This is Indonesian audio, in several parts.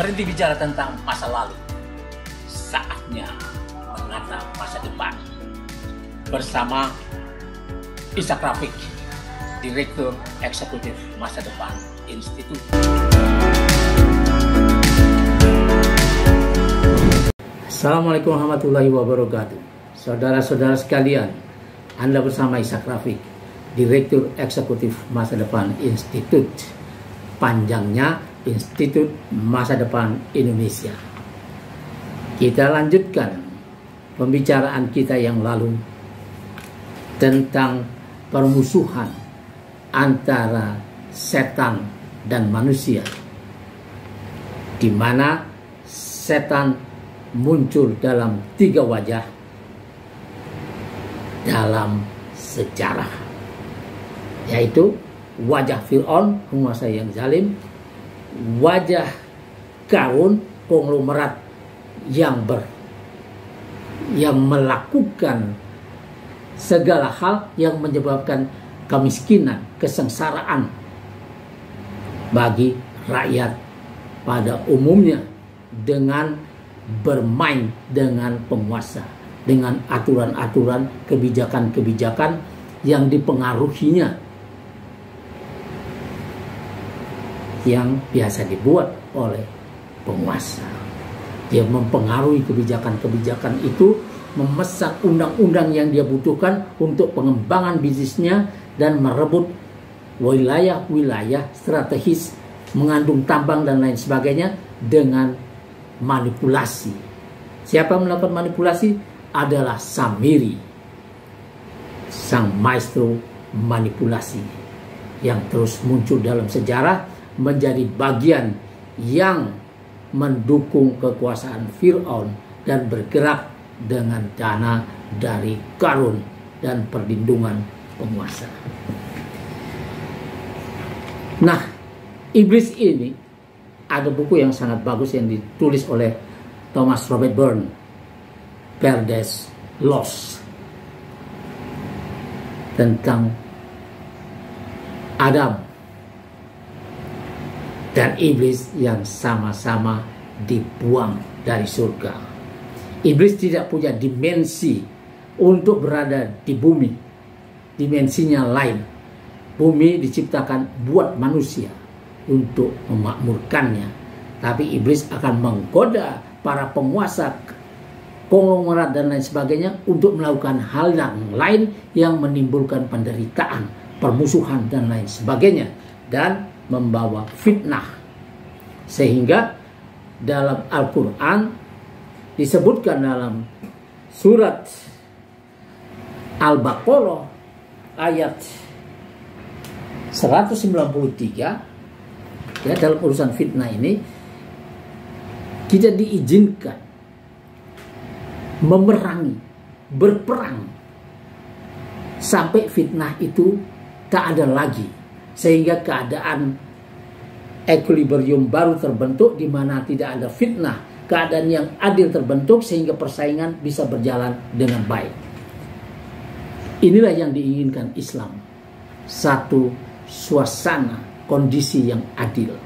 Berhenti bicara tentang masa lalu. Saatnya menatap masa depan. Bersama Ishak Rafiq, Direktur Eksekutif Masa Depan Institut. Assalamualaikum warahmatullahi wabarakatuh. Saudara-saudara sekalian, Anda bersama Ishak Rafiq, Direktur Eksekutif Masa Depan Institut. Panjangnya Institut Masa Depan Indonesia. Kita lanjutkan pembicaraan kita yang lalu tentang permusuhan antara setan dan manusia, di mana setan muncul dalam 3 wajah dalam sejarah, yaitu wajah Fir'aun, penguasa yang zalim, wajah Qarun, konglomerat yang melakukan segala hal yang menyebabkan kemiskinan, kesengsaraan bagi rakyat pada umumnya, dengan bermain dengan penguasa, dengan aturan-aturan, kebijakan-kebijakan yang dipengaruhinya, yang biasa dibuat oleh penguasa. Dia mempengaruhi kebijakan-kebijakan itu, memesan undang-undang yang dia butuhkan untuk pengembangan bisnisnya, dan merebut wilayah-wilayah strategis mengandung tambang dan lain sebagainya dengan manipulasi. Siapa yang melakukan manipulasi? Adalah Samiri, sang maestro manipulasi, yang terus muncul dalam sejarah, menjadi bagian yang mendukung kekuasaan Fir'aun dan bergerak dengan dana dari Qarun dan perlindungan penguasa. Nah, iblis ini, ada buku yang sangat bagus yang ditulis oleh Thomas Robert Byrne, Paradise Lost, tentang Adam dan iblis yang sama-sama dibuang dari surga. Iblis tidak punya dimensi untuk berada di bumi. Dimensinya lain. Bumi diciptakan buat manusia untuk memakmurkannya. Tapi iblis akan menggoda para penguasa, konglomerat dan lain sebagainya untuk melakukan hal yang lain yang menimbulkan penderitaan, permusuhan dan lain sebagainya, dan membawa fitnah. Sehingga dalam Al-Quran disebutkan dalam surat Al-Baqarah ayat 193, ya, dalam urusan fitnah ini kita diizinkan memerangi, berperang sampai fitnah itu tak ada lagi, sehingga keadaan equilibrium baru terbentuk, di mana tidak ada fitnah, keadaan yang adil terbentuk, sehingga persaingan bisa berjalan dengan baik. Inilah yang diinginkan Islam, satu suasana kondisi yang adil.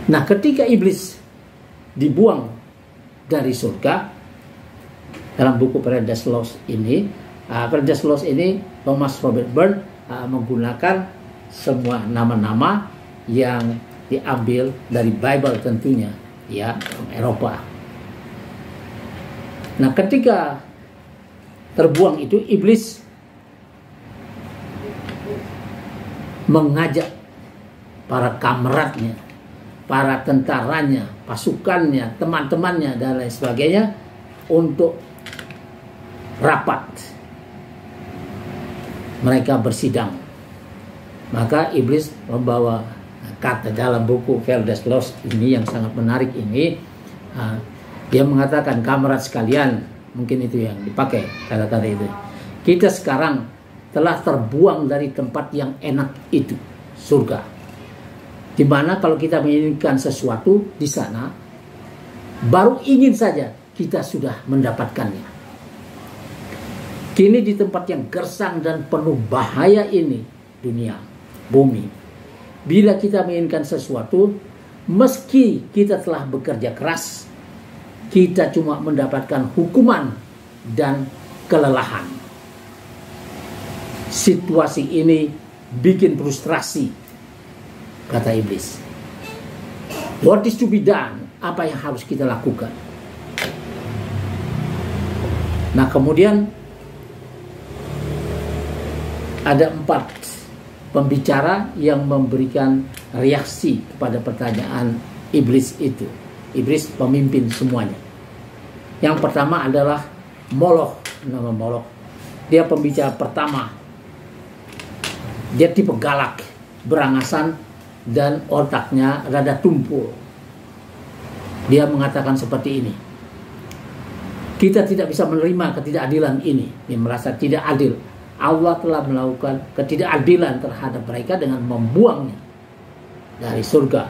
Nah, ketika iblis dibuang dari surga, dalam buku Paradise Lost ini, Paradise Lost ini Thomas Robert Byrne menggunakan semua nama-nama yang diambil dari Bible tentunya, ya, Eropa. Nah, ketika terbuang itu, iblis mengajak para kameratnya, para tentaranya, pasukannya, teman-temannya dan lain sebagainya untuk rapat. Mereka bersidang. Maka iblis membawa kata dalam buku Paradise Lost ini yang sangat menarik ini. Dia mengatakan, kamerat sekalian, mungkin itu yang dipakai kata-kata itu. Kita sekarang telah terbuang dari tempat yang enak itu, surga. Dimana kalau kita menginginkan sesuatu di sana, baru ingin saja kita sudah mendapatkannya. Kini di tempat yang gersang dan penuh bahaya ini, dunia, bumi, bila kita menginginkan sesuatu, meski kita telah bekerja keras, kita cuma mendapatkan hukuman dan kelelahan. Situasi ini bikin frustrasi, kata iblis. What is to be done? Apa yang harus kita lakukan? Nah, kemudian ada 4 pembicara yang memberikan reaksi kepada pertanyaan iblis itu. Iblis pemimpin semuanya. Yang pertama adalah Moloch, nama Moloch. Dia pembicara pertama. Dia tipe galak, berangasan, dan otaknya rada tumpul. Dia mengatakan seperti ini. Kita tidak bisa menerima ketidakadilan ini. Dia merasa tidak adil. Allah telah melakukan ketidakadilan terhadap mereka dengan membuangnya dari surga.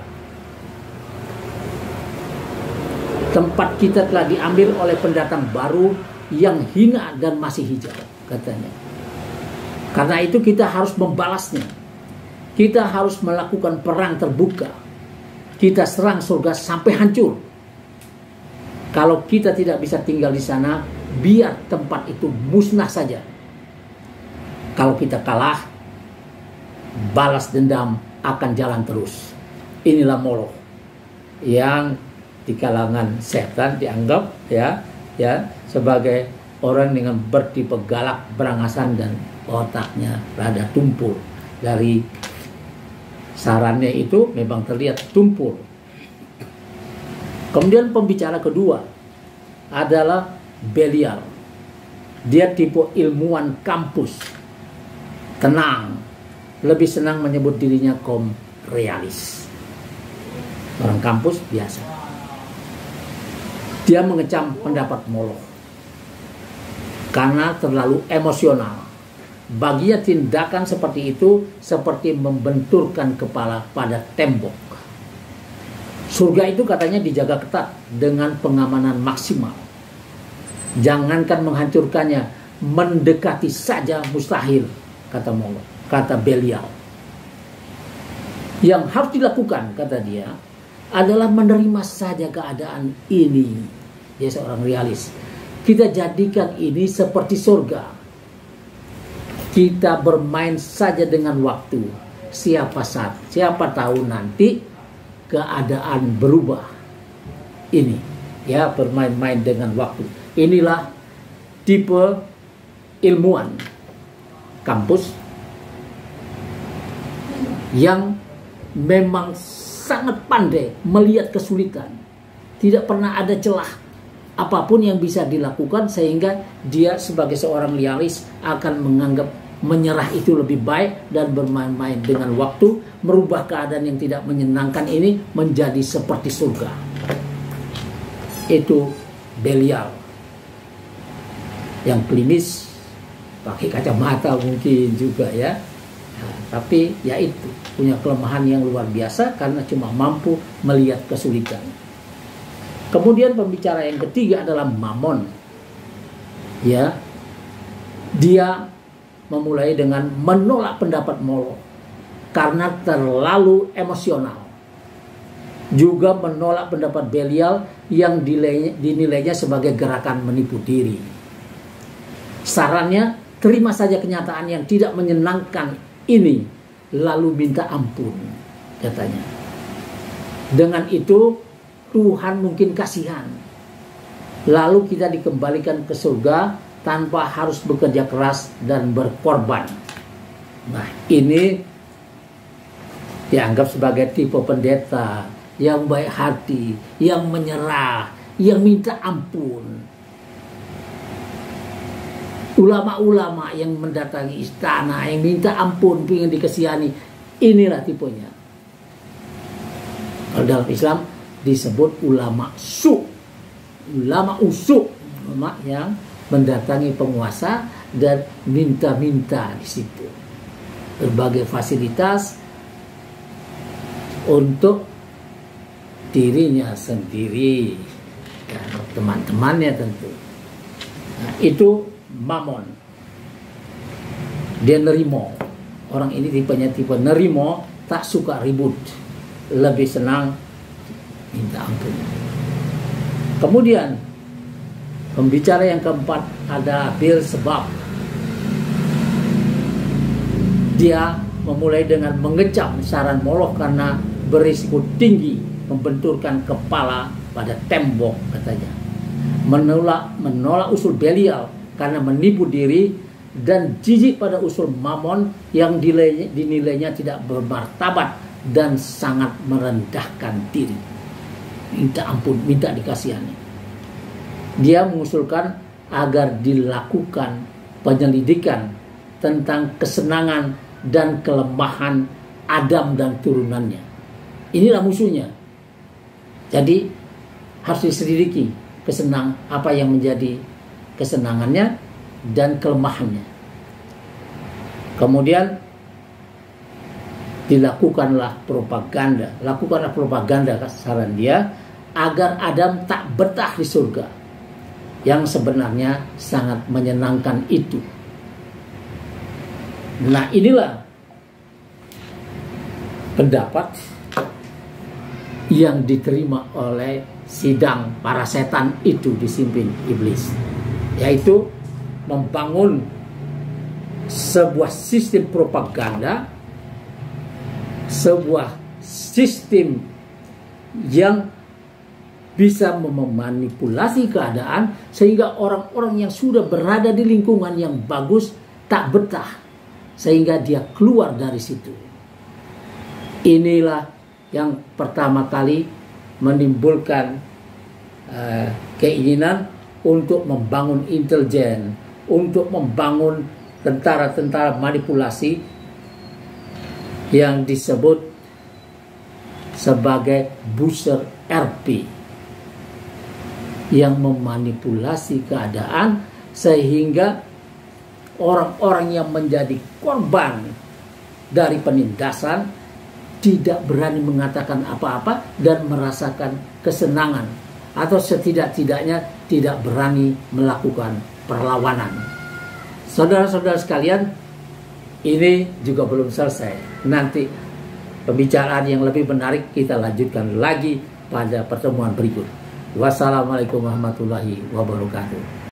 Tempat kita telah diambil oleh pendatang baru yang hina dan masih hijau, katanya. Karena itu kita harus membalasnya. Kita harus melakukan perang terbuka. Kita serang surga sampai hancur. Kalau kita tidak bisa tinggal di sana, biar tempat itu musnah saja. Kalau kita kalah, balas dendam akan jalan terus. Inilah Moloch yang di kalangan setan dianggap ya sebagai orang dengan bertipe galak, berangasan, dan otaknya rada tumpul. Dari sarannya itu memang terlihat tumpul. Kemudian pembicara kedua adalah Belial. Dia tipe ilmuwan kampus, tenang, lebih senang menyebut dirinya kaum realis. Orang kampus biasa. Dia mengecam pendapat Moloch karena terlalu emosional. Baginya tindakan seperti itu seperti membenturkan kepala pada tembok. Surga itu katanya dijaga ketat dengan pengamanan maksimal. Jangankan menghancurkannya, mendekati saja mustahil, kata Moloch, kata Belial. Yang harus dilakukan, kata dia, adalah menerima saja keadaan ini. Dia seorang realis. Kita jadikan ini seperti surga. Kita bermain saja dengan waktu. Siapa tahu nanti keadaan berubah. Ini ya, bermain-main dengan waktu. Inilah tipe ilmuwan kampus yang memang sangat pandai melihat kesulitan. Tidak pernah ada celah apapun yang bisa dilakukan, sehingga dia sebagai seorang realis akan menganggap menyerah itu lebih baik dan bermain-main dengan waktu, merubah keadaan yang tidak menyenangkan ini menjadi seperti surga. Itu Belial yang klinis, pakai kacamata mungkin juga ya. Nah, tapi ya itu punya kelemahan yang luar biasa karena cuma mampu melihat kesulitan. Kemudian pembicara yang ketiga adalah Mammon. Ya, dia memulai dengan menolak pendapat Moloch karena terlalu emosional. Juga menolak pendapat Belial yang dinilainya sebagai gerakan menipu diri. Sarannya, terima saja kenyataan yang tidak menyenangkan ini, lalu minta ampun, katanya. Dengan itu Tuhan mungkin kasihan, lalu kita dikembalikan ke surga tanpa harus bekerja keras dan berkorban. Nah, ini dianggap sebagai tipe pendeta yang baik hati, yang menyerah, yang minta ampun. Ulama-ulama yang mendatangi istana, yang minta ampun, ingin dikasihani. Inilah tipenya. Kalau dalam Islam disebut ulama su, ulama usuk, ulama yang mendatangi penguasa dan minta-minta di situ berbagai fasilitas untuk dirinya sendiri dan teman-temannya tentu. Nah, itu Mammon. Dia nerimo. Orang ini tipenya tipe nerimo, tak suka ribut, lebih senang minta ampun. Kemudian pembicara yang keempat ada Beelzebub. Dia memulai dengan mengecam saran Moloch karena berisiko tinggi membenturkan kepala pada tembok, katanya. Menolak usul Belial karena menipu diri, dan jijik pada usul Mammon yang dinilainya tidak bermartabat dan sangat merendahkan diri. Minta ampun, minta dikasihani. Dia mengusulkan agar dilakukan penyelidikan tentang kesenangan dan kelemahan Adam dan turunannya. Inilah musuhnya. Jadi harus diselidiki apa yang menjadi kesenangannya dan kelemahannya. Kemudian lakukanlah propaganda saran dia agar Adam tak betah di surga, yang sebenarnya sangat menyenangkan itu. Nah, inilah pendapat yang diterima oleh sidang para setan itu dipimpin iblis, yaitu membangun sebuah sistem propaganda, sebuah sistem yang bisa memanipulasi keadaan sehingga orang-orang yang sudah berada di lingkungan yang bagus tak betah, sehingga dia keluar dari situ. Inilah yang pertama kali menimbulkan keinginan untuk membangun intelijen, untuk membangun tentara-tentara manipulasi yang disebut sebagai booster RP, yang memanipulasi keadaan sehingga orang-orang yang menjadi korban dari penindasan tidak berani mengatakan apa-apa dan merasakan kesenangan, atau setidak-tidaknya tidak berani melakukan perlawanan. Saudara-saudara sekalian, ini juga belum selesai. Nanti pembicaraan yang lebih menarik kita lanjutkan lagi pada pertemuan berikut. Wassalamualaikum warahmatullahi wabarakatuh.